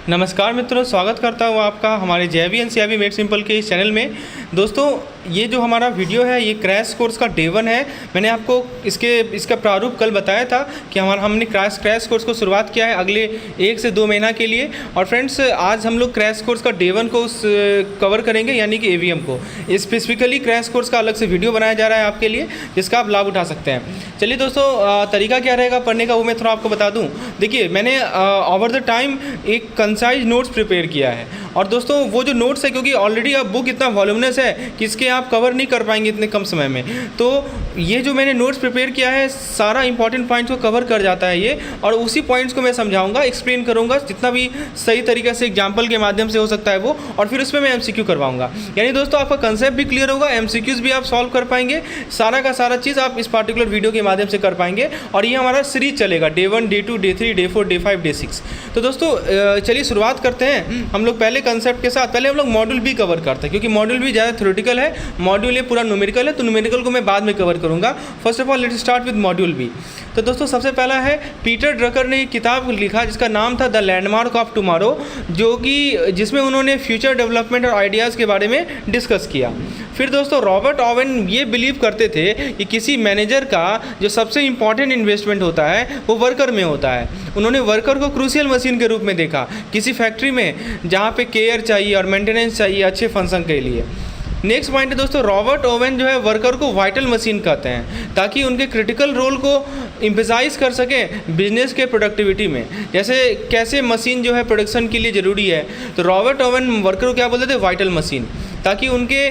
नमस्कार मित्रों, स्वागत करता हूँ आपका हमारे जेबी एनसीईआरटी मेड सिंपल के इस चैनल में। दोस्तों, ये जो हमारा वीडियो है ये क्रैश कोर्स का डे 1 है। मैंने आपको इसका प्रारूप कल बताया था कि हमने क्रैश कोर्स को शुरुआत किया है अगले 1 से 2 महीना के लिए। और फ्रेंड्स, आज हम लोग क्रैश कोर्स का डे 1 को कवर करेंगे, यानी कि एवीएम को। स्पेसिफिकली क्रैश कोर्स का अलग से वीडियो बनाया जा रहा है आपके लिए, जिसका आप लाभ उठा सकते हैं। चलिए दोस्तों, तरीका क्या रहेगा पढ़ने का वो मैं थोड़ा आपको बता दूँ। देखिए, मैंने ओवर द टाइम एक कंसाइज नोट्स प्रिपेयर किया है। और दोस्तों, वो जो नोट्स है, क्योंकि ऑलरेडी अब बुक इतना वॉल्यूमनस है कि इसके आप कवर नहीं कर पाएंगे इतने कम समय में, तो ये जो मैंने नोट्स प्रिपेयर किया है सारा इंपॉर्टेंट पॉइंट्स को कवर कर जाता है ये। और उसी पॉइंट्स को मैं समझाऊंगा, एक्सप्लेन करूंगा जितना भी सही तरीके से एग्जाम्पल के माध्यम से हो सकता है वो, और फिर उसमें मैं एमसीक्यू करवाऊंगा। यानी दोस्तों, आपका कंसेप्ट भी क्लियर होगा, एमसीक्यूज भी आप सॉल्व कर पाएंगे, सारा का सारा चीज़ आप इस पार्टिकुलर वीडियो के माध्यम से कर पाएंगे। और ये हमारा सीरीज चलेगा day 1, day 2, day 3, day 4, day 5, day 6। तो दोस्तों, चलिए शुरुआत करते हैं हम लोग पहले कंसेप्ट के साथ। पहले हम लोग मॉड्यूल भी कवर करते हैं, क्योंकि मॉड्यूल भी ज़्यादा थ्योरेटिकल है, मॉड्यूल ये पूरा न्यूमेरिकल है, तो न्यूमेरिकल को मैं बाद में कवर करूंगा। First of all let's start with module B. तो दोस्तों, सबसे पहला है, पीटर ड्रकर ने एक किताब लिखा जिसका नाम था द लैंडमार्क ऑफ टुमारो, जिसमें उन्होंने फ्यूचर डेवलपमेंट और आइडियाज़ के बारे में डिस्कस किया। फिर दोस्तों, रॉबर्ट ओवन ये बिलीव करते थे कि किसी मैनेजर का जो सबसे इंपॉर्टेंट इन्वेस्टमेंट होता है वो वर्कर में होता है। उन्होंने वर्कर को क्रूशियल मशीन के रूप में देखा किसी फैक्ट्री में, जहाँ पे केयर चाहिए और मेंटेनेंस चाहिए अच्छे फंक्शन के लिए। नेक्स्ट पॉइंट है दोस्तों, रॉबर्ट ओवन जो है वर्कर को वाइटल मशीन कहते हैं, ताकि उनके क्रिटिकल रोल को एम्फसाइज कर सकें बिजनेस के प्रोडक्टिविटी में। जैसे कैसे मशीन जो है प्रोडक्शन के लिए ज़रूरी है, तो रॉबर्ट ओवन वर्कर को क्या बोलते थे, वाइटल मशीन, ताकि उनके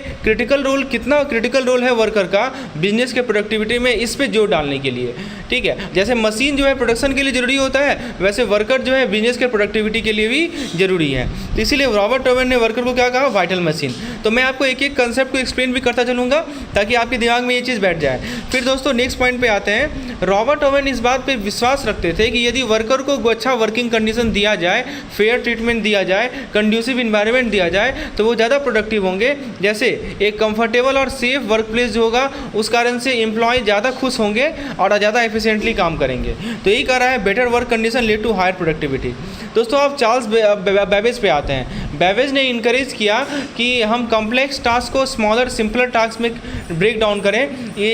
कितना क्रिटिकल रोल है वर्कर का बिजनेस के प्रोडक्टिविटी में, इस पे जोर डालने के लिए। ठीक है, जैसे मशीन जो है प्रोडक्शन के लिए ज़रूरी होता है, वैसे वर्कर जो है बिजनेस के प्रोडक्टिविटी के लिए भी ज़रूरी है। तो इसीलिए रॉबर्ट ओवन ने वर्कर को क्या कहा, वाइटल मशीन। तो मैं आपको एक एक कंसेप्ट को एक्सप्लेन भी करता चलूँगा ताकि आपके दिमाग में ये चीज़ बैठ जाए। फिर दोस्तों, नेक्स्ट पॉइंट पे आते हैं। रॉबर्ट ओवन इस बात पे विश्वास रखते थे कि यदि वर्कर को अच्छा वर्किंग कंडीशन दिया जाए, फेयर ट्रीटमेंट दिया जाए, कंड्यूसिव इन्वायरमेंट दिया जाए, तो वो ज़्यादा प्रोडक्टिव होंगे। जैसे एक कंफर्टेबल और सेफ वर्क प्लेस जो होगा, उस कारण से एम्प्लॉय ज़्यादा खुश होंगे और ज़्यादा एफिशिएंटली काम करेंगे। तो यही कह रहा है, better work condition lead to higher productivity. दोस्तों, आप चार्ल्स बेबेज पे आते हैं। बेबेज ने इनकरेज किया कि हम कॉम्प्लेक्स टास्क को स्मॉलर सिंपलर टास्क में ब्रेक डाउन करें। ये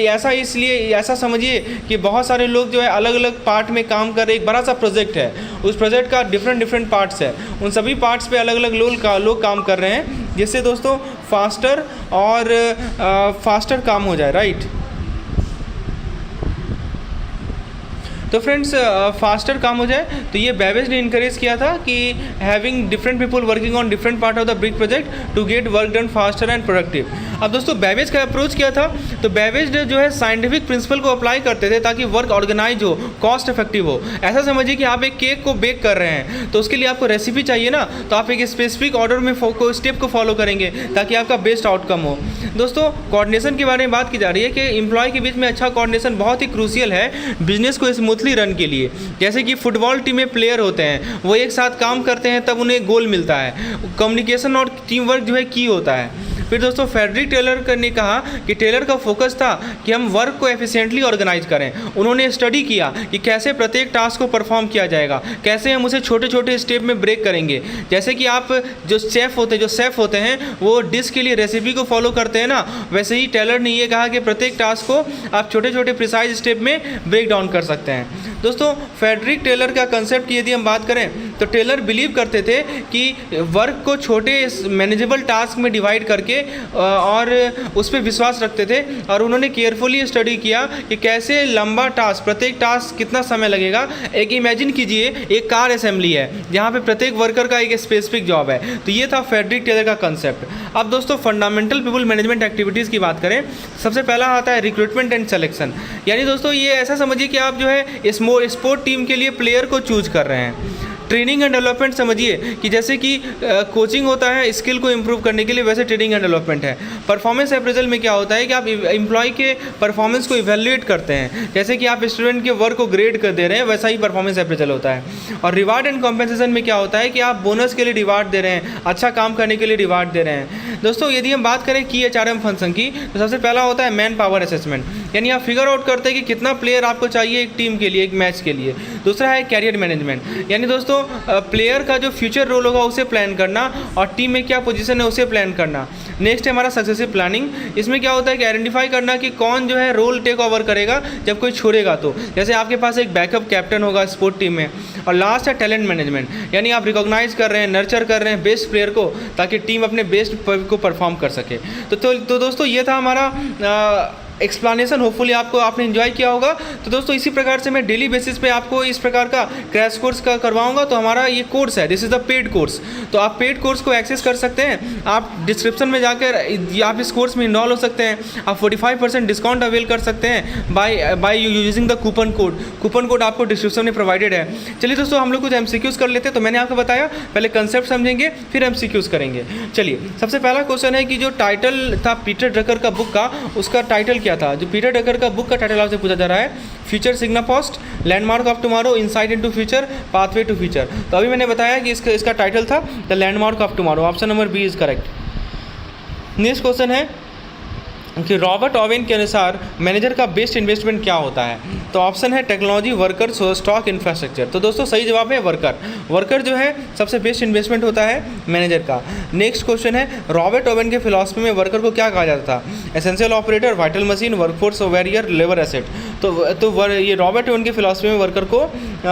ऐसा समझिए कि बहुत सारे लोग जो है अलग अलग पार्ट में काम कर रहे, एक बड़ा सा प्रोजेक्ट है, उस प्रोजेक्ट का डिफरेंट पार्ट्स है, उन सभी पार्ट्स पे अलग अलग लोग काम कर रहे हैं, जिससे दोस्तों फास्टर काम हो जाए, राइट। तो फ्रेंड्स, फास्टर काम हो जाए, तो ये बेबेज ने इनकरेज किया था कि having different people working on different part of the big project to get work done faster and productive. अब दोस्तों, बेबेज का अप्रोच किया था, तो बेबेज जो है साइंटिफिक प्रिंसिपल को अप्लाई करते थे ताकि वर्क ऑर्गेनाइज हो, कॉस्ट इफेक्टिव हो। ऐसा समझिए कि आप एक केक को बेक कर रहे हैं, तो उसके लिए आपको रेसिपी चाहिए ना, तो आप एक स्पेसिफिक ऑर्डर में स्टेप को फॉलो करेंगे ताकि आपका बेस्ट आउटकम हो। दोस्तों, कोऑर्डिनेशन के बारे में बात की जा रही है कि एम्प्लॉय के बीच में अच्छा कोऑर्डिनेशन बहुत ही क्रूशियल है बिजनेस को स्मूथली रन के लिए। जैसे कि फुटबॉल टीम में प्लेयर होते हैं, वो एक साथ काम करते हैं तब उन्हें गोल मिलता है। कम्युनिकेशन और टीम वर्क जो है की होता है। फिर दोस्तों, फ्रेडरिक टेलर ने कहा कि टेलर का फोकस था कि हम वर्क को एफिशिएंटली ऑर्गेनाइज करें। उन्होंने स्टडी किया कि कैसे प्रत्येक टास्क को परफॉर्म किया जाएगा, कैसे हम उसे छोटे छोटे स्टेप में ब्रेक करेंगे। जैसे कि आप जो शेफ़ होते हैं वो डिश के लिए रेसिपी को फॉलो करते हैं ना, वैसे ही टेलर ने ये कहा कि प्रत्येक टास्क को आप छोटे छोटे प्रिसाइज स्टेप में ब्रेक डाउन कर सकते हैं। दोस्तों, फ्रेडरिक टेलर का कंसेप्ट की यदि हम बात करें, तो टेलर बिलीव करते थे कि वर्क को छोटे मैनेजेबल टास्क में डिवाइड करके और उस पर विश्वास रखते थे। और उन्होंने केयरफुली स्टडी किया कि कैसे लंबा टास्क, प्रत्येक टास्क कितना समय लगेगा। एक इमेजिन कीजिए, एक कार असेंबली है जहाँ पे प्रत्येक वर्कर का एक स्पेसिफिक जॉब है। तो ये था फ्रेडरिक टेलर का कंसेप्ट। अब दोस्तों, फंडामेंटल पीपल मैनेजमेंट एक्टिविटीज़ की बात करें, सबसे पहला आता है रिक्रूटमेंट एंड सिलेक्शन। यानी दोस्तों, ये ऐसा समझिए कि आप जो है स्पोर्ट टीम के लिए प्लेयर को चूज कर रहे हैं। ट्रेनिंग एंड डेवलपमेंट समझिए कि जैसे कि कोचिंग होता है स्किल को इम्प्रूव करने के लिए, वैसे ट्रेनिंग एंड डेवलपमेंट है। परफॉर्मेंस अप्रेजल में क्या होता है कि आप एम्प्लॉय के परफॉर्मेंस को इवैल्यूएट करते हैं। जैसे कि आप स्टूडेंट के वर्क को ग्रेड कर दे रहे हैं, वैसा ही परफॉर्मेंस अप्रेजल होता है। और रिवार्ड एंड कॉम्पेंसेशन में क्या होता है कि आप बोनस के लिए रिवार्ड दे रहे हैं, अच्छा काम करने के लिए रिवार्ड दे रहे हैं। दोस्तों, यदि हम बात करें की HRM फंक्शन की, तो सबसे पहला होता है मैन पावर असेसमेंट। यानी आप फिगर आउट करते हैं कि कितना प्लेयर आपको चाहिए एक टीम के लिए, एक मैच के लिए। दूसरा है कैरियर मैनेजमेंट, यानी दोस्तों प्लेयर का जो फ्यूचर रोल होगा उसे प्लान करना और टीम में क्या पोजीशन है उसे प्लान करना। नेक्स्ट है हमारा सक्सेसिव प्लानिंग, इसमें क्या होता है कि आइडेंटिफाई करना कि कौन जो है रोल टेक ओवर करेगा जब कोई छोड़ेगा, तो जैसे आपके पास एक बैकअप कैप्टन होगा स्पोर्ट टीम में। और लास्ट है टैलेंट मैनेजमेंट, यानी आप रिकॉग्नाइज कर रहे हैं, नर्चर कर रहे हैं बेस्ट प्लेयर को ताकि टीम अपने बेस्ट को परफॉर्म कर सके। तो दोस्तों ये था हमारा एक्सप्लेनेशन, होपफुली आपने एंजॉय किया होगा। तो दोस्तों इसी प्रकार से मैं डेली बेसिस पे आपको इस प्रकार का क्रैश कोर्स का करवाऊंगा। तो हमारा ये कोर्स है, this is the paid course, तो आप पेड कोर्स को एक्सेस कर सकते हैं। आप डिस्क्रिप्शन में जाकर आप इस कोर्स में इनरोल हो सकते हैं। आप 45% डिस्काउंट अवेल कर सकते हैं by using the coupon code आपको डिस्क्रिप्शन में प्रोवाइडेड है। चलिए दोस्तों हम लोग कुछ MCQs कर लेते हैं। तो मैंने आपको बताया पहले कंसेप्ट समझेंगे फिर MCQs करेंगे। चलिए सबसे पहला क्वेश्चन है कि जो टाइटल था पीटर ड्रकर का बुक का, उसका टाइटल क्या था? जो पीटर ड्रकर का बुक का टाइटल आपसे पूछा जा रहा है future signpost, landmark of tomorrow, insight into future, pathway to future. तो अभी मैंने बताया कि इसका टाइटल था the landmark of tomorrow. Option number B is correct. Next question है कि रॉबर्ट ओवेन के अनुसार मैनेजर का बेस्ट इन्वेस्टमेंट क्या होता है? तो ऑप्शन है टेक्नोलॉजी, वर्कर, स्टॉक, इंफ्रास्ट्रक्चर। तो दोस्तों सही जवाब है वर्कर जो है सबसे बेस्ट इन्वेस्टमेंट होता है मैनेजर का। नेक्स्ट क्वेश्चन है रॉबर्ट ओवेन के फिलॉसफी में वर्कर को क्या कहा जाता था? Essential operator, vital machine, workforce warrior, labour asset. तो ये रॉबर्ट ओवेन के फिलॉसफी में वर्कर को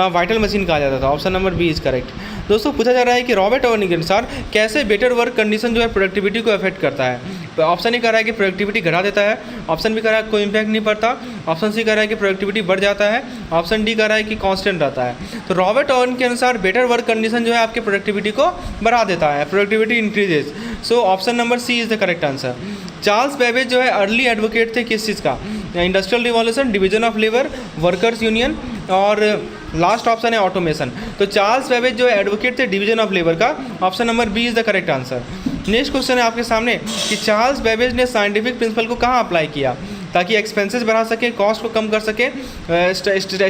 वाइटल मशीन कहा जाता था। Option number B is correct. दोस्तों पूछा जा रहा है कि रॉबर्ट ओवेन के अनुसार कैसे बेटर वर्क कंडीशन जो है प्रोडक्टिविटी को अफेक्ट करता है? तो ऑप्शन ही कह रहा है कि प्रोडक्टिविटी घटा देता है, ऑप्शन भी कह रहा है कोई इम्पैक्ट नहीं पड़ता, ऑप्शन सी कह रहा है कि प्रोडक्टिविटी बढ़ जाता है, ऑप्शन डी कह रहा है कि कांस्टेंट रहता है। तो रॉबर्ट ओवेन के अनुसार बेटर वर्क कंडीशन जो है आपकी प्रोडक्टिविटी को बढ़ा देता है, productivity increases. So option number C is the correct answer. Charles Babbage जो है अर्ली एडवोकेट थे किस चीज़ का? Industrial revolution, division of labour, workers union और लास्ट ऑप्शन है ऑटोमेशन। तो चार्ल्स बेबेज जो है एडवोकेट थे डिवीजन ऑफ लेबर का। Option number B is the correct answer. Next question है आपके सामने कि चार्ल्स बेबेज ने साइंटिफिक प्रिंसिपल को कहाँ अप्लाई किया ताकि एक्सपेंसेस बढ़ा सके, कॉस्ट को कम कर सके,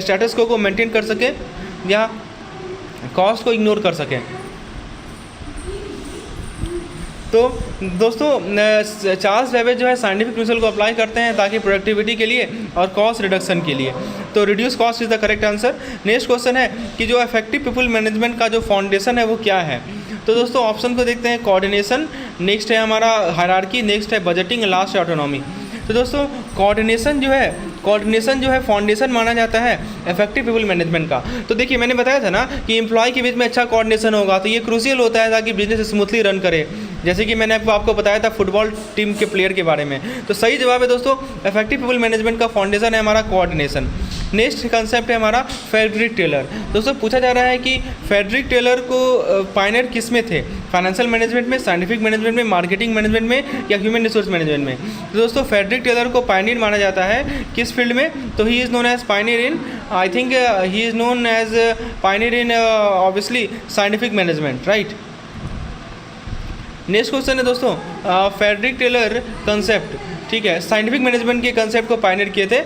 स्टेटस को मेंटेन कर सके या कॉस्ट को इग्नोर कर सके? तो दोस्तों चार्ल्स बेबेज जो है साइंटिफिक प्रिंसिपल को अप्लाई करते हैं ताकि प्रोडक्टिविटी के लिए और कॉस्ट रिडक्शन के लिए। तो reduce cost is the correct answer. Next question है कि जो इफेक्टिव पीपल मैनेजमेंट का जो फाउंडेशन है वो क्या है? तो दोस्तों ऑप्शन को देखते हैं, कोऑर्डिनेशन, नेक्स्ट है हमारा हायरार्की, नेक्स्ट है बजटिंग, लास्ट है ऑटोनॉमी। तो दोस्तों कोऑर्डिनेशन जो है फाउंडेशन माना जाता है इफेक्टिव पीपल मैनेजमेंट का। तो देखिए मैंने बताया था ना कि एम्प्लॉय के बीच में अच्छा कोऑर्डिनेशन होगा तो ये क्रूशियल होता है ताकि बिजनेस स्मूथली रन करे। जैसे कि मैंने आपको बताया था फुटबॉल टीम के प्लेयर के बारे में। तो सही जवाब है दोस्तों इफेक्टिव पीपल मैनेजमेंट का फाउंडेशन है हमारा कोऑर्डिनेशन। नेक्स्ट कंसेप्ट है हमारा फ्रेडरिक टेलर। दोस्तों पूछा जा रहा है कि फ्रेडरिक टेलर को पायनियर किस में थे? फाइनेंशियल मैनेजमेंट में, साइंटिफिक मैनेजमेंट में, मार्केटिंग मैनेजमेंट में या ह्यूमन रिसोर्स मैनेजमेंट में? तो दोस्तों फ्रेडरिक टेलर को पायनियर माना जाता है किस फील्ड में? तो he is known as pioneer in, I think he is known as pioneer in obviously scientific management, right. Next question है दोस्तों फ्रेडरिक टेलर कंसेप्ट, ठीक है, साइंटिफिक मैनेजमेंट के कंसेप्ट को पायनियर किए थे।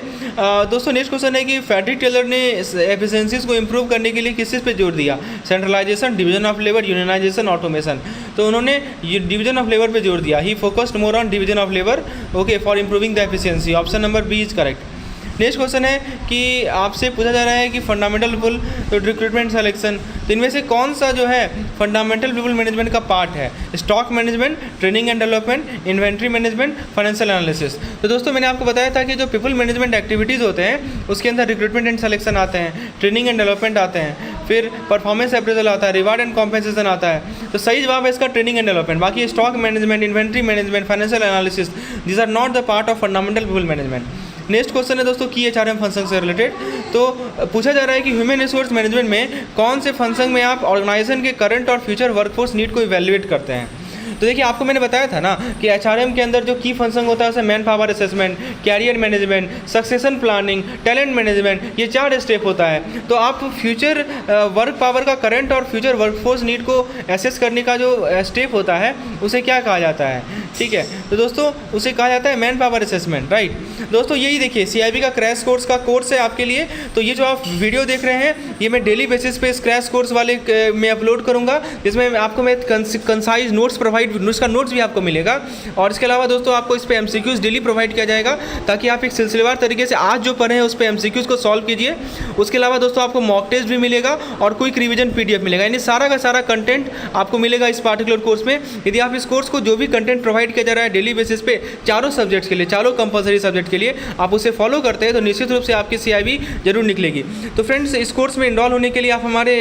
दोस्तों नेक्स्ट क्वेश्चन है कि फ्रेडरिक टेलर ने एफिशिएंसीज को इंप्रूव करने के लिए किस चीज़ पे जोर दिया? Centralization, division of labour, unionization, automation. तो उन्होंने डिवीजन ऑफ लेबर पे जोर दिया। He focused more on division of labour okay for improving the efficiency. Option number B is correct. Next question है कि आपसे पूछा जा रहा है कि फंडामेंटल पीपल तो रिक्रूटमेंट सेलेक्शन, तो इनमें से कौन सा जो है फंडामेंटल पीपल मैनेजमेंट का पार्ट है? Stock management, training and development, inventory management, financial analysis. तो दोस्तों मैंने आपको बताया था कि जो पीपल मैनेजमेंट एक्टिविटीज़ होते हैं उसके अंदर रिक्रूटमेंट एंड सेलेक्शन आते हैं, ट्रेनिंग एंड डेवलपमेंट आते हैं, फिर परफॉर्मेंस अप्रेजल आता है, रिवार्ड एंड कॉम्पेंसेशन आता है। तो सही जवाब है इसका ट्रेनिंग एंड डेवलपमेंट। बाकी stock management, inventory management, financial analysis, these are not the part of fundamental people management. Next question है दोस्तों की HRM फंक्शन से रिलेटेड। तो पूछा जा रहा है कि ह्यूमन रिसोर्स मैनेजमेंट में कौन से फंक्शन में आप ऑर्गेनाइजेशन के करंट और फ्यूचर वर्कफोर्स नीड को इवैल्यूएट करते हैं? तो देखिए आपको मैंने बताया था ना कि HRM के अंदर जो की फंक्शन होता है उसे manpower assessment, career management, succession planning, talent management, ये 4 स्टेप होता है। तो आप फ्यूचर वर्क पावर का करंट और फ्यूचर वर्कफोर्स नीड को एसेस करने का जो स्टेप होता है उसे क्या कहा जाता है? ठीक है, तो दोस्तों उसे कहा जाता है मैन पावर असेसमेंट, राइट। दोस्तों यही देखिए CIB का क्रैश कोर्स का कोर्स है आपके लिए। तो ये जो आप वीडियो देख रहे हैं ये मैं डेली बेसिस पे इस क्रैश कोर्स वाले में अपलोड करूँगा, जिसमें आपको मैं कंसाइज नोट्स प्रोवाइड उसका नोट्स भी आपको मिलेगा। और इसके अलावा दोस्तों आपको इस पर MCQs डेली प्रोवाइड किया जाएगा, ताकि आप एक सिलसिलेवार तरीके से आज जो पढ़े हैं उस पर MCQs को सॉल्व कीजिए। उसके अलावा दोस्तों आपको मॉक टेस्ट भी मिलेगा और क्विक रिवीजन PDF मिलेगा, यानी सारा का सारा कंटेंट आपको मिलेगा इस पार्टिकुलर कोर्स में। यदि आप इस कोर्स को जो भी कंटेंट प्रोवाइड किया जा रहा है डेली बेसिस पे चारों सब्जेक्ट्स के लिए, चारों कंपलसरी सब्जेक्ट के लिए आप उसे फॉलो करते हैं तो निश्चित रूप से आपकी CIB जरूर निकलेगी। तो फ्रेंड्स, इस कोर्स में इनरोल होने के लिए आप हमारे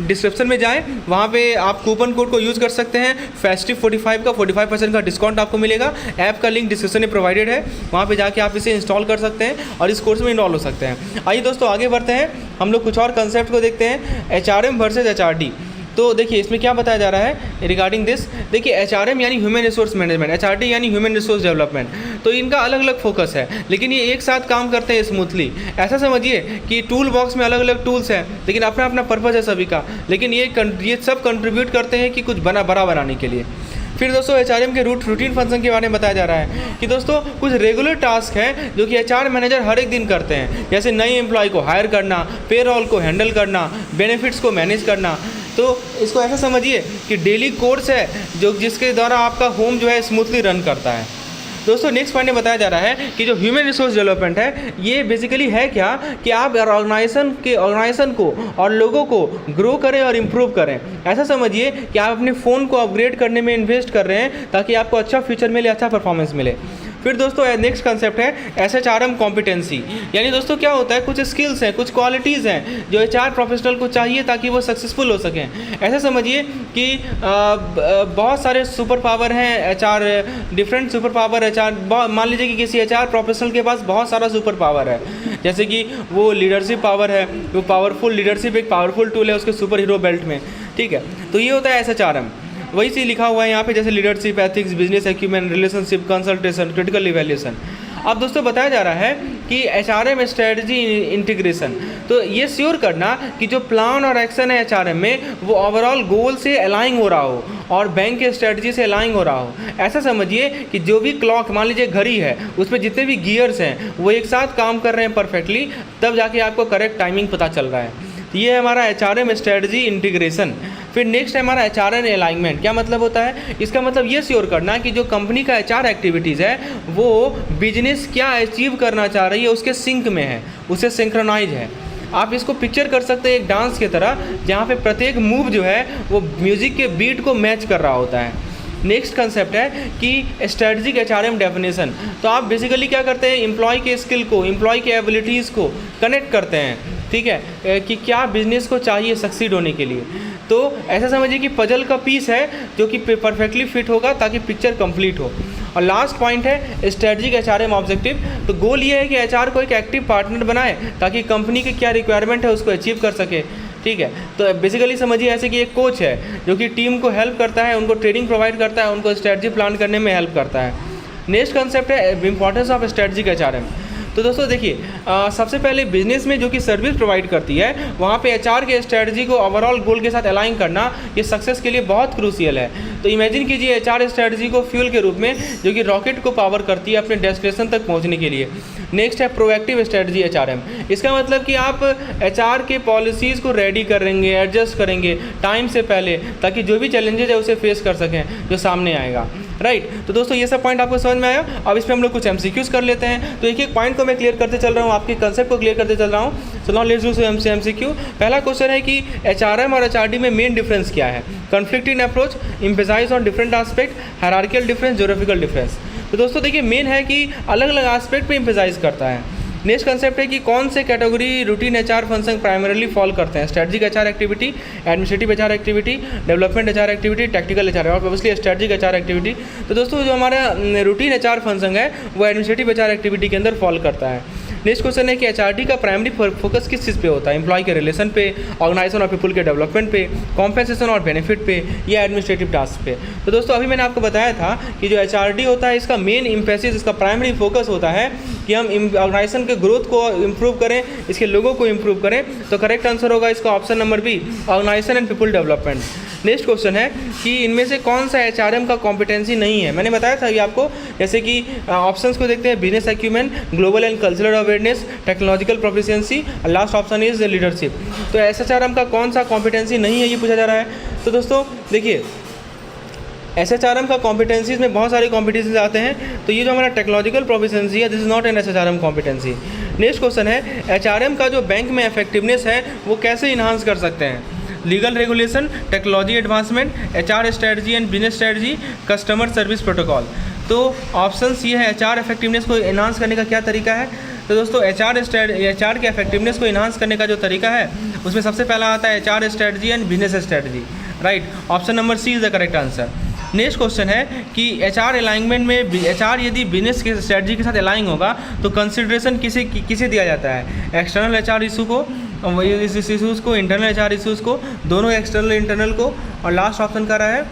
डिस्क्रिप्शन में जाएँ, वहाँ पे आप कूपन कोड को यूज़ कर सकते हैं। फेस्टिव 45 का 45% का डिस्काउंट आपको मिलेगा। ऐप का लिंक डिस्क्रिप्शन में प्रोवाइडेड है, वहाँ पे जाके आप इसे इंस्टॉल कर सकते हैं और इस कोर्स में इनरोल हो सकते हैं। आइए दोस्तों आगे बढ़ते हैं, हम लोग कुछ और कंसेप्ट को देखते हैं, HRM वर्सेज HRD। तो देखिए इसमें क्या बताया जा रहा है रिगार्डिंग दिस। देखिए HRM यानी ह्यूमन रिसोर्स मैनेजमेंट, HRD यानी ह्यूमन रिसोर्स डेवलपमेंट। तो इनका अलग अलग फोकस है, लेकिन ये एक साथ काम करते हैं स्मूथली। ऐसा समझिए कि टूल बॉक्स में अलग अलग टूल्स हैं, लेकिन अपना अपना पर्पज़ है सभी का, लेकिन ये सब कंट्रीब्यूट करते हैं कि कुछ बड़ा बनाने के लिए। फिर दोस्तों HRM के रूटीन फंक्शन के बारे में बताया जा रहा है कि दोस्तों कुछ रेगुलर टास्क हैं जो कि HR मैनेजर हर एक दिन करते हैं, जैसे नई एम्प्लॉय को हायर करना, पेरोल को हैंडल करना, बेनिफिट्स को मैनेज करना। तो इसको ऐसा समझिए कि डेली कोर्स है जो जिसके द्वारा आपका होम जो है स्मूथली रन करता है। दोस्तों नेक्स्ट पॉइंट में बताया जा रहा है कि जो ह्यूमन रिसोर्स डेवलपमेंट है ये बेसिकली है क्या कि आप ऑर्गेनाइजेशन को और लोगों को ग्रो करें और इम्प्रूव करें। ऐसा समझिए कि आप अपने फ़ोन को अपग्रेड करने में इन्वेस्ट कर रहे हैं ताकि आपको अच्छा फ्यूचर मिले, अच्छा परफॉर्मेंस मिले। फिर दोस्तों नेक्स्ट कंसेप्ट है SHRM कॉम्पिटेंसी, यानी दोस्तों क्या होता है, कुछ स्किल्स हैं, कुछ क्वालिटीज़ हैं जो HR प्रोफेशनल को चाहिए ताकि वो सक्सेसफुल हो सकें। ऐसा समझिए कि बहुत सारे सुपर पावर हैं HR, different super power HR। मान लीजिए कि किसी HR प्रोफेशनल के पास बहुत सारा सुपर पावर है, जैसे कि वो लीडरशिप पावर है, वो पावरफुल लीडरशिप एक पावरफुल टूल है उसके सुपर हीरो बेल्ट में, ठीक है। तो ये होता है SHRM। वही चीज़ लिखा हुआ है यहाँ पे, जैसे leadership, ethics, business acumen, relationship, consultation, critical evaluation. अब दोस्तों बताया जा रहा है कि HRM स्ट्रेटजी इंटीग्रेशन, तो ये श्योर करना कि जो प्लान और एक्शन है HRM में वो ओवरऑल गोल से अलाइन हो रहा हो और बैंक के स्ट्रेटजी से अलाइन हो रहा हो। ऐसा समझिए कि जो भी क्लॉक, मान लीजिए घड़ी है, उस पर जितने भी गियर्स हैं वो एक साथ काम कर रहे हैं परफेक्टली, तब जाके आपको करेक्ट टाइमिंग पता चल रहा है। ये है हमारा HRM स्ट्रेटजी इंटीग्रेशन। फिर नेक्स्ट है हमारा HRM अलाइनमेंट। क्या मतलब होता है इसका? मतलब ये श्योर करना कि जो कंपनी का HR एक्टिविटीज़ है वो बिजनेस क्या अचीव करना चाह रही है उसके सिंक में है, उससे सिंक्रोनाइज है। आप इसको पिक्चर कर सकते हैं एक डांस की तरह, जहाँ पे प्रत्येक मूव जो है वो म्यूज़िक के बीट को मैच कर रहा होता है। नेक्स्ट कंसेप्ट है कि स्ट्रेटजिक HRM डेफिनेशन। तो आप बेसिकली क्या करते हैं, एम्प्लॉय के स्किल को, एम्प्लॉय के एबिलिटीज़ को कनेक्ट करते हैं, ठीक है, कि क्या बिजनेस को चाहिए सक्सीड होने के लिए। तो ऐसा समझिए कि पजल का पीस है जो कि परफेक्टली फिट होगा ताकि पिक्चर कंप्लीट हो। और लास्ट पॉइंट है स्ट्रेटजिक HRM ऑब्जेक्टिव। तो गोल ये है कि HR को एक एक्टिव पार्टनर बनाए ताकि कंपनी की क्या रिक्वायरमेंट है उसको अचीव कर सके, ठीक है। तो बेसिकली समझिए ऐसे कि एक कोच है जो कि टीम को हेल्प करता है, उनको ट्रेनिंग प्रोवाइड करता है, उनको स्ट्रेटजी प्लान करने में हेल्प करता है। नेक्स्ट कंसेप्ट है इंपॉर्टेंस ऑफ स्ट्रेटजिक HRM। तो दोस्तों देखिए सबसे पहले बिजनेस में जो कि सर्विस प्रोवाइड करती है वहाँ पे HR के स्ट्रेटजी को ओवरऑल गोल के साथ अलाइन करना ये सक्सेस के लिए बहुत क्रूशियल है। तो इमेजिन कीजिए HR स्ट्रेटजी को फ्यूल के रूप में जो कि रॉकेट को पावर करती है अपने डेस्टिनेशन तक पहुँचने के लिए। नेक्स्ट है प्रोएक्टिव स्ट्रेटजी HRM। इसका मतलब कि आप HR के पॉलिसीज़ को रेडी करेंगे, एडजस्ट करेंगे टाइम से पहले, ताकि जो भी चैलेंजेज है उसे फेस कर सकें जो सामने आएगा, राइट। तो दोस्तों ये सब पॉइंट आपको समझ में आया। अब इस पर हम लोग कुछ MCQs कर लेते हैं। तो एक एक पॉइंट को मैं क्लियर करते चल रहा हूँ, आपके कंसेप्ट को क्लियर करते चल रहा हूँ। So now let's do some MCQ। पहला क्वेश्चन है कि HRM और HRD में मेन डिफरेंस क्या है? Conflicting approach, emphasise on different aspect, hierarchical difference, geographical difference. तो दोस्तों देखिए मेन है कि अलग अलग एस्पेक्ट पे एम्फसाइज करता है। नेक्स्ट कंसेप्ट है कि कौन से category routine HR function primarily fall करते हैं? Strategic HR activity, administrative HR activity, development HR activity, technical HR और ऑब्वियसली स्ट्रेटजिक HR एक्टिविटी। तो दोस्तों जो हमारा रूटीन HR फंक्शन है वो एडमिनिस्ट्रेटिव HR एक्टिविटी के अंदर फॉल करता है। नेक्स्ट क्वेश्चन है कि HRD का प्राइमरी फोकस किस चीज़ पे होता है? एम्प्लॉय के रिलेशन पे, ऑर्गेनाइजेशन और पीपल के डेवलपमेंट पे, कॉम्पेंसेशन और बेनिफिट पे, या एडमिनिस्ट्रेटिव टास्क पे। तो दोस्तों अभी मैंने आपको बताया था कि जो HRD होता है इसका मेन इम्फेसिस, इसका प्राइमरी फोकस होता है कि हम ऑर्गेनाइजेशन के ग्रोथ को इम्प्रूव करें, इसके लोगों को इम्प्रूव करें। तो करेक्ट आंसर होगा इसका option number B, organisation and people development. Next question है कि इनमें से कौन सा HRM का कॉम्पिटेंसी नहीं है? मैंने बताया था अभी आपको, जैसे कि ऑप्शंस को देखते हैं, business acumen, global and cultural awareness, technological proficiency, last option is leadership. तो HRM का कौन सा कॉम्पिटेंसी नहीं है ये पूछा जा रहा है। तो दोस्तों देखिए SHRM का कॉम्पिटेंसीज में बहुत सारे कॉम्पिटेंसीज आते हैं, तो ये जो हमारा टेक्नोलॉजिकल प्रोफिशिएंसी है, this is not an SHRM competency. Next question है, HRM का जो बैंक में इफेक्टिवनेस है वो कैसे इन्हांस कर सकते हैं? Legal regulation, technology advancement, HR strategy and business strategy, customer service protocol. तो ऑप्शंस ये है, HR इफेक्टिवनेस को इन्हांस करने का क्या तरीका है? तो दोस्तों HR के इफेक्टिवनेस को इन्हांस करने का जो तरीका है उसमें सबसे पहला आता है HR strategy and business strategy, right. Option number C is the correct answer. Next question है कि HR अलाइनमेंट में HR यदि बिजनेस के स्ट्रेटजी के साथ अलाइन होगा तो कंसिडरेशन किसे दिया जाता है? एक्सटर्नल HR इशू को, इस इशूज़ को, इंटरनल HR इशूज़ को, दोनों एक्सटर्नल इंटरनल को, और लास्ट ऑप्शन का रहा है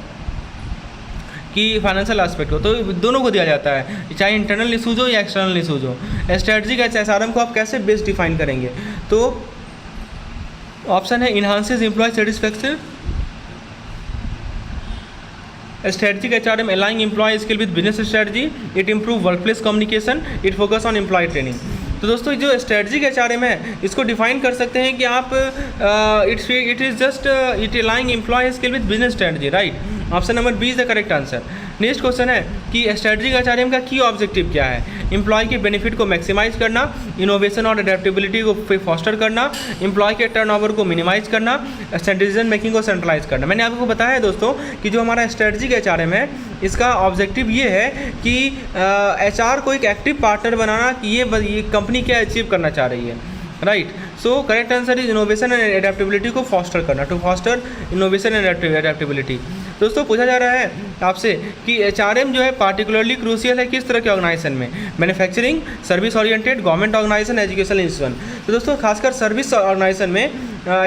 कि फाइनेंशियल एस्पेक्ट को। तो दोनों को दिया जाता है, चाहे इंटरनल इशूज़ हो या एक्सटर्नल इशूज़ हो। स्ट्रेटजी का SRM को आप कैसे बेस्ट डिफाइन करेंगे? तो ऑप्शन है enhances employee satisfaction, strategic HRM align employee skill with business strategy, it improve workplace communication, it focus on employee training। तो दोस्तों जो स्ट्रेटजिक HRM है इसको डिफाइन कर सकते हैं कि आप it is just it aligning employ skill with business strategy, right. Option number B is the correct answer. Next question है कि स्ट्रेटजिक HRM का की ऑब्जेक्टिव क्या है? एम्प्लॉय के बेनिफिट को मैक्सिमाइज करना, इनोवेशन और अडेप्टेबिलिटी को फॉस्टर करना, एम्प्लॉय के टर्नओवर को मिनिमाइज करना, डिसीजन मेकिंग को सेंट्रलाइज करना। मैंने आपको बताया है दोस्तों कि जो हमारा स्ट्रेटजिक HRM है इसका ऑब्जेक्टिव ये है कि HR को एक एक्टिव पार्टनर बनाना कि ये कंपनी क्या अचीव करना चाह रही है, right. So correct answer is innovation and adaptability को फॉस्टर करना, to foster innovation and adaptability. दोस्तों पूछा जा रहा है आपसे कि HRM जो है पार्टिकुलरली क्रूशियल है किस तरह के ऑर्गेनाइजेशन में? Manufacturing, service oriented, government organisation, educational institution. तो दोस्तों खासकर सर्विस ऑर्गेनाइजेशन में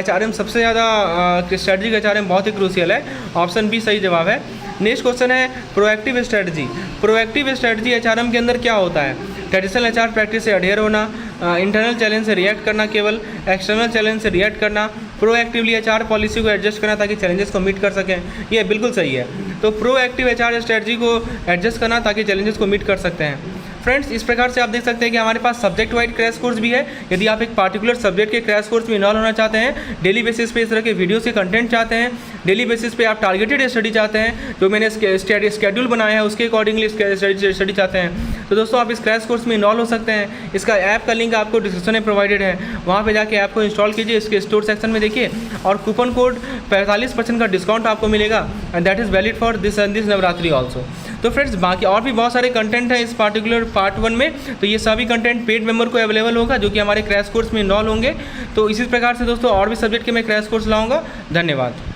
HRM सबसे ज़्यादा स्ट्रेटजिक HRM बहुत ही क्रूशियल है। ऑप्शन बी सही जवाब है। नेक्स्ट क्वेश्चन है proactive strategy. Proactive strategy HRM के अंदर क्या होता है? ट्रेडिशनल HR प्रैक्टिस से अडेयर होना, इंटरनल चैलेंज से रिएक्ट करना, केवल एक्सटर्नल चैलेंज से रिएक्ट करना, प्रोएक्टिवली HR पॉलिसी को एडजस्ट करना ताकि चैलेंजेस को मीट कर सकें। ये बिल्कुल सही है। तो प्रोएक्टिव HR स्ट्रेटजी को एडजस्ट करना ताकि चैलेंजेस को मीट कर सकते हैं। फ्रेंड्स इस प्रकार से आप देख सकते हैं कि हमारे पास सब्जेक्ट वाइड क्रैश कोर्स भी है। यदि आप एक पार्टिकुलर सब्जेक्ट के क्रैश कोर्स में इन्वॉल्व होना चाहते हैं, डेली बेसिस पे इस तरह के वीडियोस के कंटेंट चाहते हैं, डेली बेसिस पे आप टारगेटेड स्टडी चाहते हैं, जो मैंने स्केड्यूल बनाया है उसके अकॉर्डिंगली स्टडी चाहते हैं, तो दोस्तों आप इस क्रैश कोर्स में इन्वॉल्व हो सकते हैं। इसका ऐप का लिंक आपको डिस्क्रिप्शन में प्रोवाइडेड है, वहाँ पर जाके ऐप को इंस्टॉल कीजिए, इसके स्टोर सेक्शन में देखिए, और कूपन कोड 45% का डिस्काउंट आपको मिलेगा, and that is valid for this Navratri also. तो फ्रेंड्स बाकी और भी बहुत सारे कंटेंट हैं इस पार्टिकुलर पार्ट 1 में, तो ये सभी कंटेंट पेड मेंबर को अवेलेबल होगा जो कि हमारे क्रैश कोर्स में इन्वॉल्व होंगे। तो इसी प्रकार से दोस्तों और भी सब्जेक्ट के मैं क्रैश कोर्स लाऊंगा। धन्यवाद।